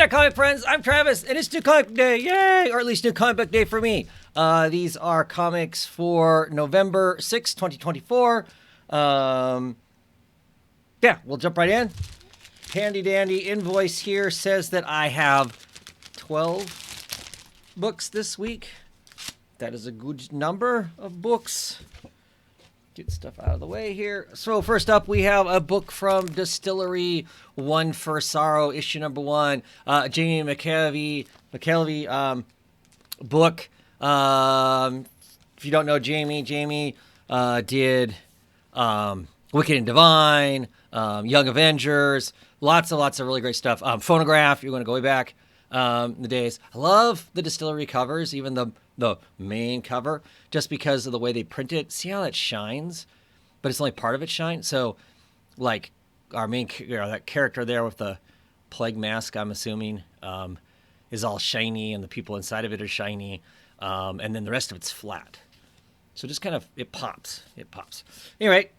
there, comic friends. I'm Travis, and it's New Comic Book Day. Yay! Or at least New Comic Book Day for me. These are comics for November 6, 2024. Yeah, we'll jump right in. Handy dandy invoice here says that I have 12 books this week. That is a good number of books. Get stuff out of the way here. So first up, we have a book from Distillery, One for Sorrow, issue number 1. Jamie McKelvey book. If you don't know Jamie did Wicked and Divine, Young Avengers, lots of really great stuff. Phonograph, you're going to go way back in the days. I love the Distillery covers, even the main cover, just because of the way they print it. See how it shines? But it's only part of it shines. So, like, our main, that character there with the plague mask, I'm assuming, is all shiny, and the people inside of it are shiny, and then the rest of it's flat. So just kind of, it pops. Anyway,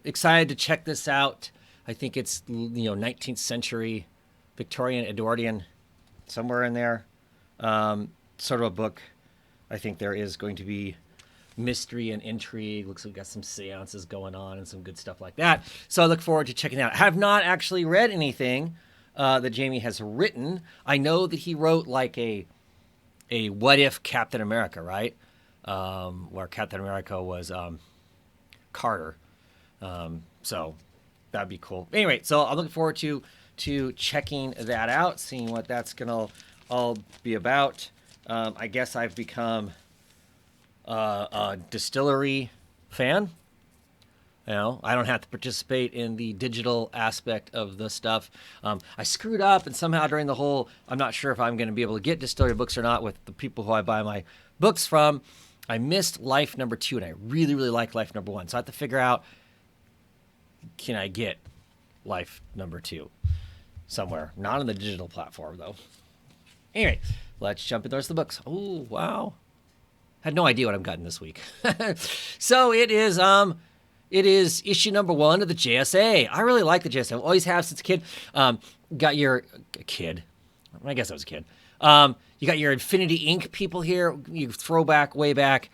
excited to check this out. I think it's, 19th century Victorian, Edwardian, somewhere in there. Sort of a book. I think there is going to be mystery and intrigue. Looks like we've got some seances going on and some good stuff like that. So I look forward to checking it out. I have not actually read anything that Jamie has written. I know that he wrote like a what if Captain America, right? Where Captain America was Carter. So that'd be cool. Anyway, so I'm looking forward to checking that out, seeing what that's gonna all be about. I guess I've become a Distillery fan. I don't have to participate in the digital aspect of the stuff. I screwed up, and somehow during the whole, I'm not sure if I'm going to be able to get Distillery books or not with the people who I buy my books from. I missed Life number 2, and I really, really like Life number 1. So I have to figure out, can I get Life number 2 somewhere? Not on the digital platform, though. Anyway, let's jump into the rest of the books. Oh, wow. Had no idea what I'm getting this week. So it is issue number 1 of the JSA. I really like the JSA. I always have since a kid. Got your kid. I guess I was a kid. You got your Infinity Inc. people here. You throwback way back.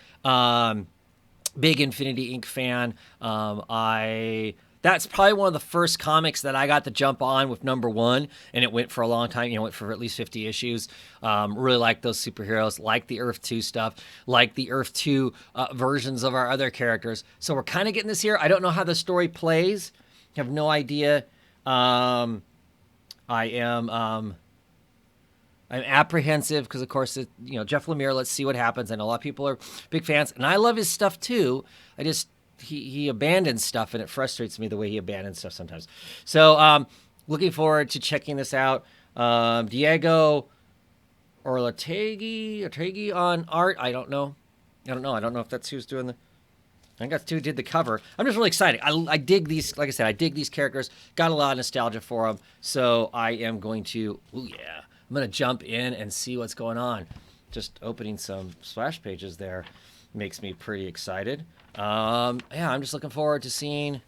Big Infinity Inc. fan. That's probably one of the first comics that I got to jump on with number 1, and it went for a long time. Went for at least 50 issues. Really like those superheroes, like the Earth 2 stuff, like the Earth 2 versions of our other characters. So we're kind of getting this here. I don't know how the story plays. I have no idea. I'm apprehensive because, of course, Jeff Lemire. Let's see what happens. I know a lot of people are big fans, and I love his stuff too. He abandons stuff, and it frustrates me the way he abandons stuff sometimes. So looking forward to checking this out. Diego Ortegi on art. I don't know. I don't know if that's who's doing I think that's who did the cover. I'm just really excited. I dig these. Like I said, I dig these characters. Got a lot of nostalgia for them. So I am going to. I'm going to jump in and see what's going on. Just opening some splash pages there makes me pretty excited. I'm just looking forward to seeing.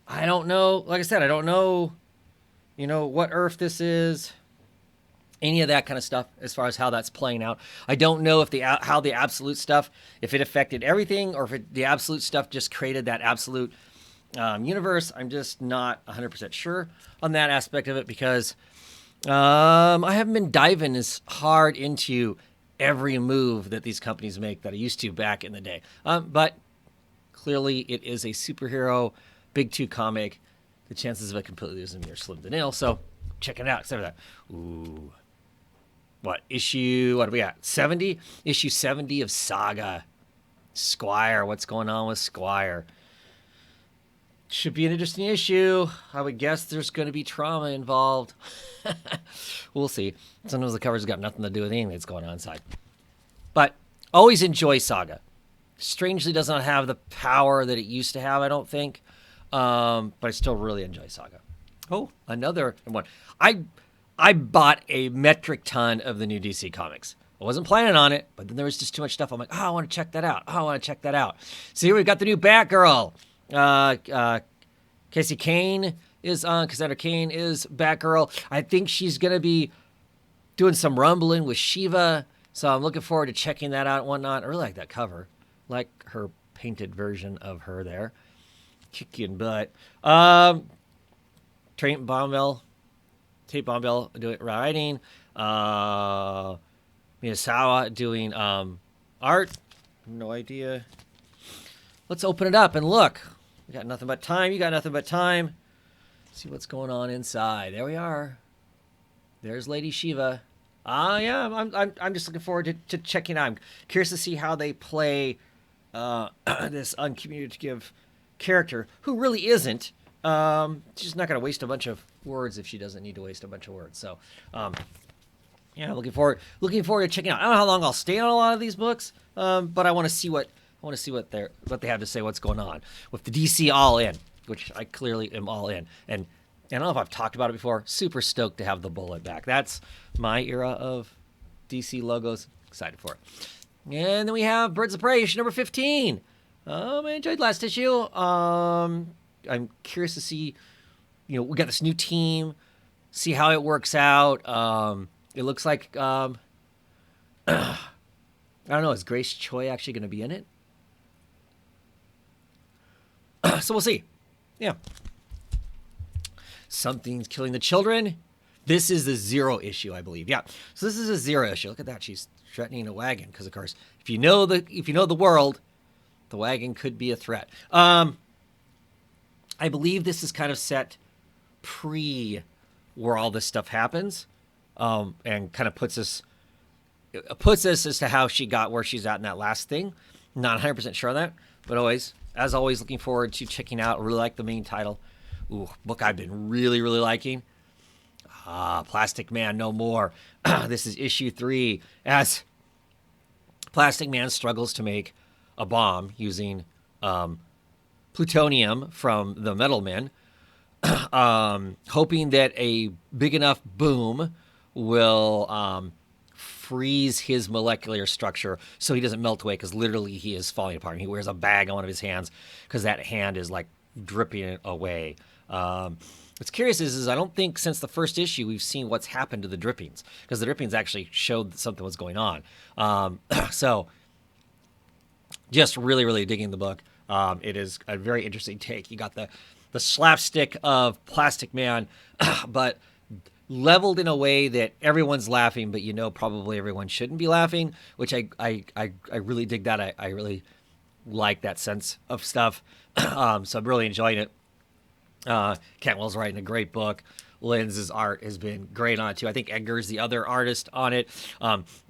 I don't know. Like I said, I don't know, what Earth this is. Any of that kind of stuff as far as how that's playing out. I don't know if how the absolute stuff, if it affected everything or if the absolute stuff just created that absolute universe. I'm just not 100% sure on that aspect of it because I haven't been diving as hard into every move that these companies make that I used to back in the day. But clearly it is a superhero Big 2 comic. The chances of it completely losing me are slim to nil. So check it out. Except for that. Ooh. What do we got? 70? Issue 70 of Saga. Squire. What's going on with Squire? Should be an interesting issue. I would guess there's going to be trauma involved. We'll see. Sometimes the cover's got nothing to do with anything that's going on inside. But always enjoy Saga. Strangely does not have the power that it used to have, I don't think. But I still really enjoy Saga. Oh, another one. I bought a metric ton of the new DC comics. I wasn't planning on it, but then there was just too much stuff. I'm like, I want to check that out. So here we've got the new Batgirl. Casey Kane is on. Cassandra Cain is Batgirl. I think she's going to be doing some rumbling with Shiva. So I'm looking forward to checking that out and whatnot. I really like that cover. Like her painted version of her there. Kicking butt. Tate Bombell doing writing. Miyazawa doing art. No idea. Let's open it up and look. We got nothing but time. You got nothing but time. See what's going on inside. There we are. There's Lady Shiva. Yeah. I'm just looking forward to checking out. I'm curious to see how they play this uncommunicative character who really isn't. She's not going to waste a bunch of words if she doesn't need to waste a bunch of words. So, yeah, looking forward to checking out. I don't know how long I'll stay on a lot of these books, but I want to see what they have to say. What's going on with the DC All In, which I clearly am all in. And I don't know if I've talked about it before. Super stoked to have the Bullet back. That's my era of DC logos. Excited for it. And then we have Birds of Prey, issue number 15. I enjoyed last issue. I'm curious to see, we got this new team, see how it works out. It looks like, I don't know, is Grace Choi actually going to be in it? So we'll see. Yeah. Something's killing the children. This is the 0 issue, I believe. Yeah. So this is a 0 issue. Look at that. She's threatening a wagon because, of course, if you know the world, the wagon could be a threat. I believe this is kind of set pre where all this stuff happens, and kind of puts us as to how she got where she's at in that last thing. Not 100% sure on that, but as always, looking forward to checking out. I really like the main title. Ooh, book I've been really, really liking. Plastic Man No More. This is issue 3 as Plastic Man struggles to make a bomb using plutonium from the Metal Men, hoping that a big enough boom will freeze his molecular structure so he doesn't melt away, because literally he is falling apart. He wears a bag on one of his hands because that hand is like dripping away. What's curious is I don't think since the first issue we've seen what's happened to the drippings, because the drippings actually showed something was going on. So just really, really digging the book. It is a very interesting take. You got the slapstick of Plastic Man, but leveled in a way that everyone's laughing, but probably everyone shouldn't be laughing, which I really dig that. I really like that sense of stuff. So I'm really enjoying it. Cantwell's writing a great book. Lenz's art has been great on it too. I think Edgar's the other artist on it,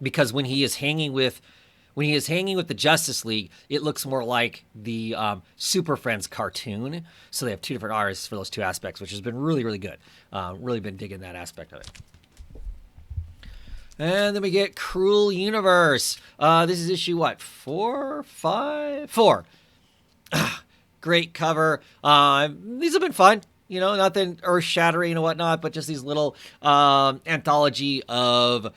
because when he is hanging with the Justice League, it looks more like the Super Friends cartoon. So they have two different artists for those two aspects, which has been really, really good. Really been digging that aspect of it. And then we get Cruel Universe. This is issue 4? Great cover. These have been fun. Nothing earth-shattering and whatnot, but just these little anthology of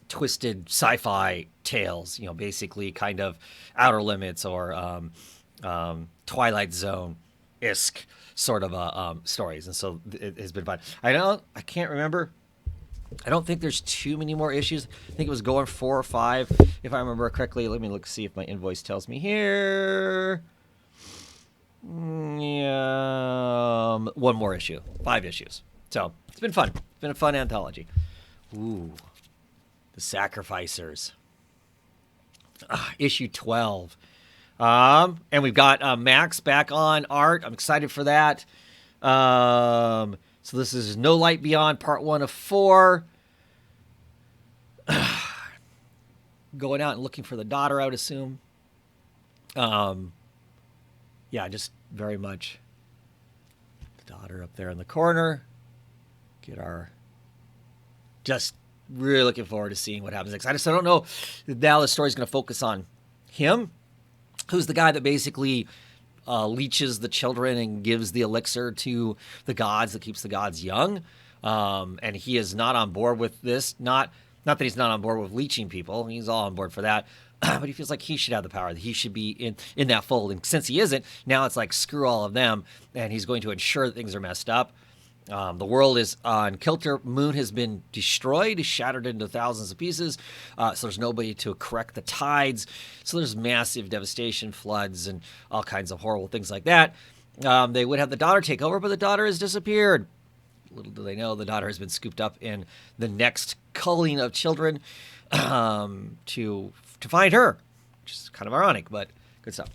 twisted sci-fi tales, basically kind of Outer Limits or Twilight Zone-esque sort of stories. And so it has been fun. I can't remember. I don't think there's too many more issues. I think it was going 4 or 5, if I remember correctly. Let me see if my invoice tells me here. Yeah, 1 more issue. 5 issues. So it's been fun. It's been a fun anthology. Ooh. The Sacrificers. Issue 12. And we've got Max back on art. I'm excited for that. So this is No Light Beyond, part 1 of 4. Going out and looking for the daughter, I would assume. Yeah, just very much the daughter up there in the corner. Just really looking forward to seeing what happens next. I don't know now the story's going to focus on him, who's the guy that basically leeches the children and gives the elixir to the gods that keeps the gods young. And he is not on board with this. Not that he's not on board with leeching people. He's all on board for that. but he feels like he should have the power, that he should be in that fold. And since he isn't, now it's like screw all of them, and he's going to ensure that things are messed up. The world is on kilter. Moon has been destroyed, shattered into thousands of pieces. So there's nobody to correct the tides. So there's massive devastation, floods, and all kinds of horrible things like that. They would have the daughter take over, but the daughter has disappeared. Little do they know, the daughter has been scooped up in the next culling of children to find her, which is kind of ironic, but good stuff.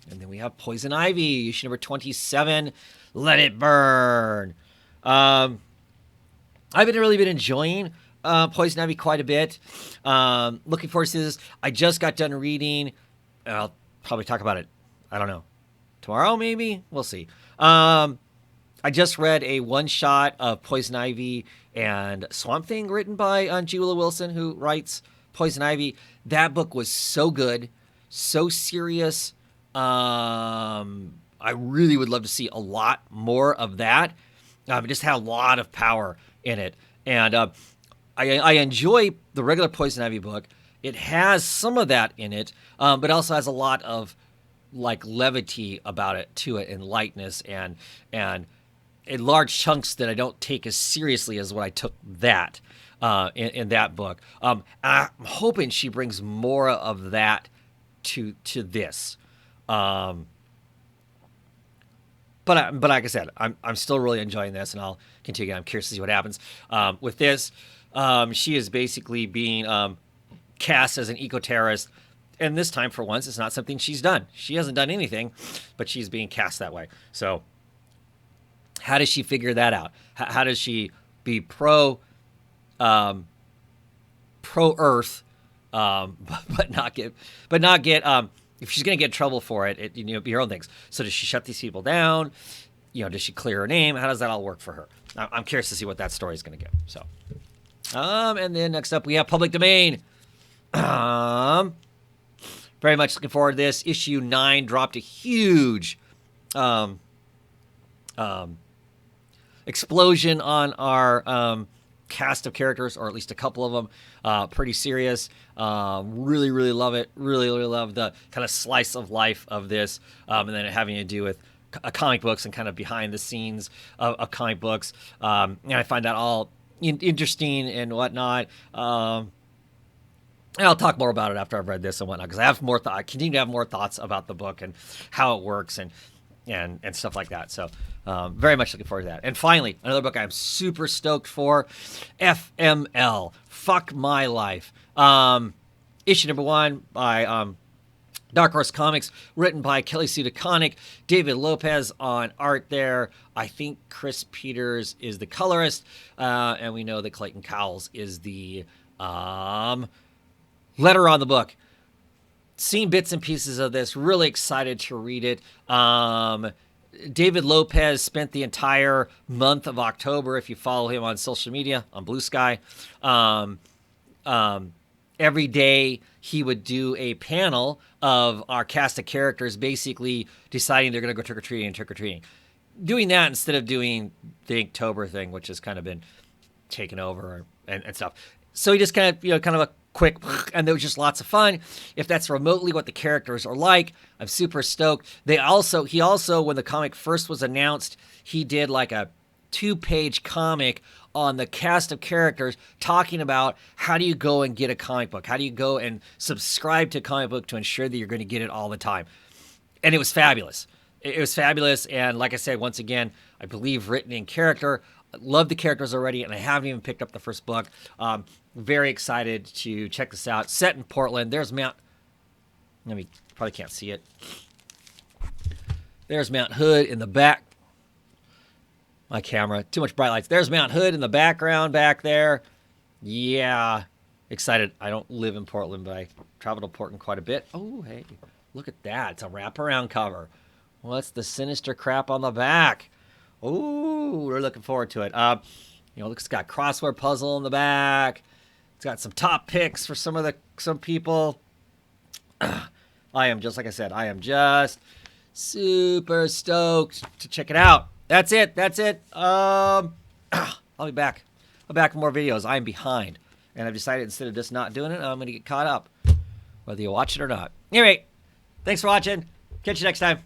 And then we have Poison Ivy, issue number 27, Let It Burn. I've really been enjoying Poison Ivy quite a bit. Looking forward to this. I just got done reading. I'll probably talk about it, I don't know, tomorrow maybe? We'll see. I just read a one-shot of Poison Ivy and Swamp Thing written by G. Willow Wilson, who writes Poison Ivy. That book was so good, so serious. I really would love to see a lot more of that. It just had a lot of power in it. And I enjoy the regular Poison Ivy book. It has some of that in it, but also has a lot of like levity about it to it, and lightness, and in large chunks that I don't take as seriously as what I took that in that book. I'm hoping she brings more of that to this. But like I said, I'm still really enjoying this, and I'll continue. I'm curious to see what happens with this. She is basically being cast as an eco-terrorist, and this time, for once, it's not something she's done. She hasn't done anything, but she's being cast that way. So, how does she figure that out? How does she be pro Earth, but not get if she's going to get in trouble for it, be her own things. So does she shut these people down? Does she clear her name? How does that all work for her? I'm curious to see what that story is going to get. So, and then next up we have Public Domain. Very much looking forward to this. Issue 9 dropped a huge explosion on our cast of characters, or at least a couple of them. Pretty serious. Really, really love it. Really, really love the kind of slice of life of this, and then having to do with comic books and kind of behind the scenes of comic books. And I find that all interesting and whatnot. And I'll talk more about it after I've read this and whatnot, because I have more. I continue to have more thoughts about the book and how it works and stuff like that. So very much looking forward to that. And finally, another book I'm super stoked for, FML, Fuck My Life. Issue number 1 by Dark Horse Comics, written by Kelly Sue DeConnick, David Lopez on art there. I think Chris Peters is the colorist, and we know that Clayton Cowles is the letter on the book. Seen bits and pieces of this, really excited to read it. David Lopez spent the entire month of October, if you follow him on social media, on Blue Sky, every day he would do a panel of our cast of characters basically deciding they're going to go trick-or-treating. Doing that instead of doing the Inktober thing, which has kind of been taken over and stuff. So he just kind of a quick, and there was just lots of fun. If that's remotely what the characters are like, I'm super stoked. He also, when the comic first was announced, he did like a 2-page comic on the cast of characters talking about how do you go and get a comic book? How do you go and subscribe to a comic book to ensure that you're going to get it all the time? And it was fabulous. It was fabulous. And like I said, once again, I believe written in character. I love the characters already, and I haven't even picked up the first book. Very excited to check this out. Set in Portland. There's Mount... probably can't see it. There's Mount Hood in the back. My camera, too much bright lights. There's Mount Hood in the background back there. Yeah, excited. I don't live in Portland, but I travel to Portland quite a bit. Oh, hey, look at that. It's a wraparound cover. What's the sinister crap on the back? Oh, we're looking forward to it. It's got crossword puzzle in the back. It's got some top picks for some people. I am just, like I said, I am just super stoked to check it out. That's it. I'll be back. I'll be back with more videos. I am behind. And I've decided instead of just not doing it, I'm going to get caught up, whether you watch it or not. Anyway, thanks for watching. Catch you next time.